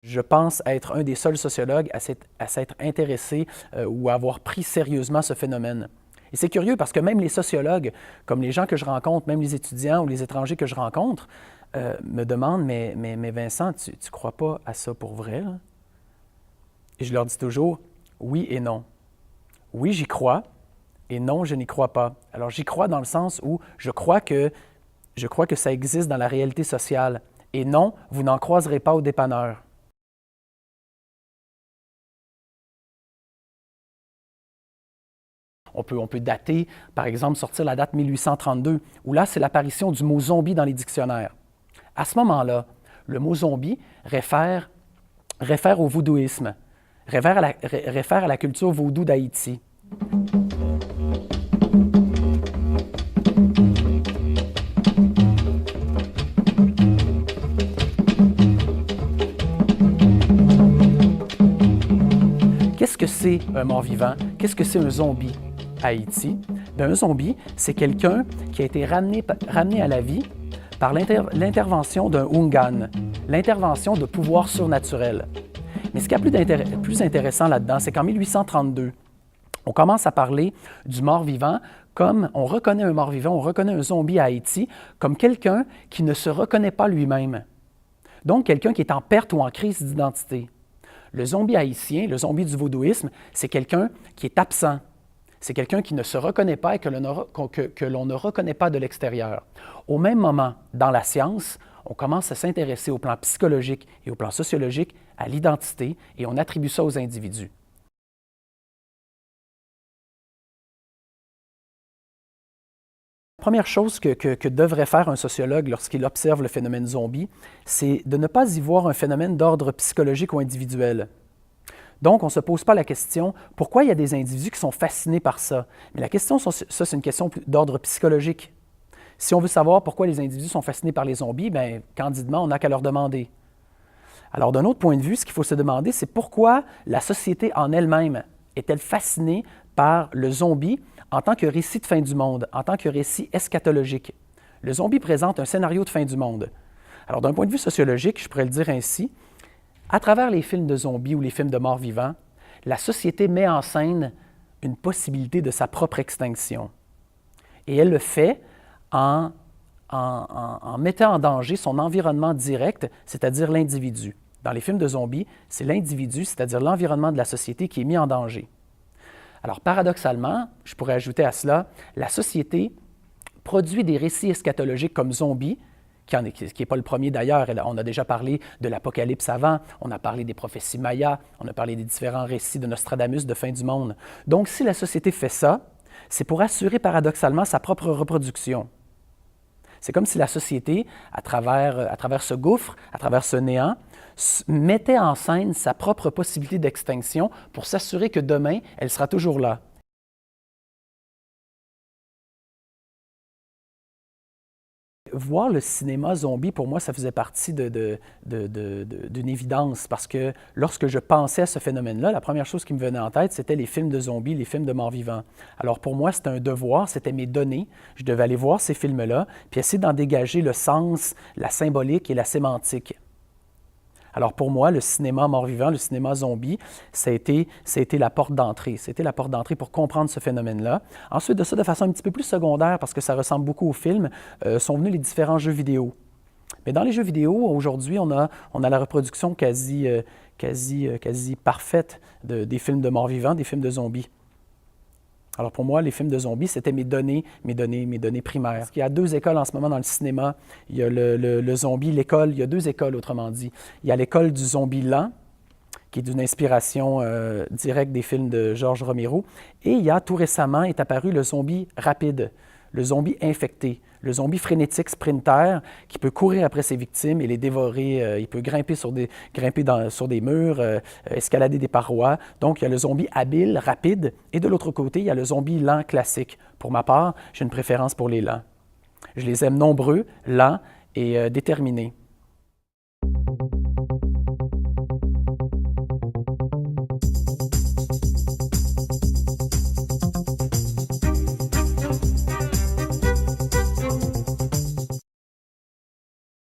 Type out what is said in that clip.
Je pense être un des seuls sociologues à s'être intéressé ou à avoir pris sérieusement ce phénomène. Et c'est curieux parce que même les sociologues, comme les gens que je rencontre, même les étudiants ou les étrangers que je rencontre, me demandent, mais Vincent, tu ne crois pas à ça pour vrai, là? Et je leur dis toujours, oui et non. Oui, j'y crois, et non, je n'y crois pas. Alors j'y crois dans le sens où je crois que ça existe dans la réalité sociale. Et non, vous n'en croiserez pas au dépanneur. On peut dater, par exemple, sortir la date 1832, où là, c'est l'apparition du mot zombie dans les dictionnaires. À ce moment-là, le mot zombie réfère au vaudouisme, réfère à la culture vaudou d'Haïti. Qu'est-ce que c'est un mort-vivant? Qu'est-ce que c'est un zombie à Haïti? Bien, un zombie, c'est quelqu'un qui a été ramené à la vie par l'intervention d'un Ungan, l'intervention de pouvoirs surnaturels. Mais ce qui est plus intéressant là-dedans, c'est qu'en 1832, on commence à parler du mort-vivant comme on reconnaît un mort-vivant, on reconnaît un zombie à Haïti comme quelqu'un qui ne se reconnaît pas lui-même. Donc, quelqu'un qui est en perte ou en crise d'identité. Le zombie haïtien, le zombie du vaudouisme, c'est quelqu'un qui est absent. C'est quelqu'un qui ne se reconnaît pas et que l'on ne reconnaît pas de l'extérieur. Au même moment, dans la science, on commence à s'intéresser au plan psychologique et au plan sociologique à l'identité et on attribue ça aux individus. La première chose que devrait faire un sociologue lorsqu'il observe le phénomène zombie, c'est de ne pas y voir un phénomène d'ordre psychologique ou individuel. Donc, on ne se pose pas la question « Pourquoi il y a des individus qui sont fascinés par ça? » Mais la question, ça, c'est une question d'ordre psychologique. Si on veut savoir pourquoi les individus sont fascinés par les zombies, bien, candidement, on n'a qu'à leur demander. Alors, d'un autre point de vue, ce qu'il faut se demander, c'est pourquoi la société en elle-même est-elle fascinée par le zombie en tant que récit de fin du monde, en tant que récit eschatologique. Le zombie présente un scénario de fin du monde. Alors, d'un point de vue sociologique, je pourrais le dire ainsi, à travers les films de zombies ou les films de morts vivants, la société met en scène une possibilité de sa propre extinction. Et elle le fait en mettant en danger son environnement direct, c'est-à-dire l'individu. Dans les films de zombies, c'est l'individu, c'est-à-dire l'environnement de la société qui est mis en danger. Alors, paradoxalement, je pourrais ajouter à cela, la société produit des récits eschatologiques comme Zombie, qui n'est pas le premier d'ailleurs. On a déjà parlé de l'Apocalypse avant, on a parlé des prophéties mayas, on a parlé des différents récits de Nostradamus de fin du monde. Donc, si la société fait ça, c'est pour assurer paradoxalement sa propre reproduction. C'est comme si la société, à travers ce gouffre, à travers ce néant, mettait en scène sa propre possibilité d'extinction pour s'assurer que demain, elle sera toujours là. Voir le cinéma zombie, pour moi, ça faisait partie d'une évidence parce que lorsque je pensais à ce phénomène-là, la première chose qui me venait en tête, c'était les films de zombies, les films de morts vivants. Alors pour moi, c'était un devoir, c'était mes données. Je devais aller voir ces films-là puis essayer d'en dégager le sens, la symbolique et la sémantique. Alors pour moi, le cinéma mort-vivant, le cinéma zombie, ça a été la porte d'entrée. C'était la porte d'entrée pour comprendre ce phénomène-là. Ensuite de ça, de façon un petit peu plus secondaire, parce que ça ressemble beaucoup au film, sont venus les différents jeux vidéo. Mais dans les jeux vidéo, aujourd'hui, on a la reproduction quasi parfaite des films de mort-vivant, des films de zombies. Alors pour moi, les films de zombies, c'était mes données primaires. Parce qu'il y a deux écoles en ce moment dans le cinéma. Il y a le zombie, l'école, il y a deux écoles autrement dit. Il y a l'école du zombie lent, qui est d'une inspiration directe des films de George Romero. Et il y a tout récemment est apparu le zombie rapide, le zombie infecté, le zombie frénétique sprinter qui peut courir après ses victimes et les dévorer. Il peut grimper sur des murs, escalader des parois. Donc, il y a le zombie habile, rapide. Et de l'autre côté, il y a le zombie lent classique. Pour ma part, j'ai une préférence pour les lents. Je les aime nombreux, lents et déterminés.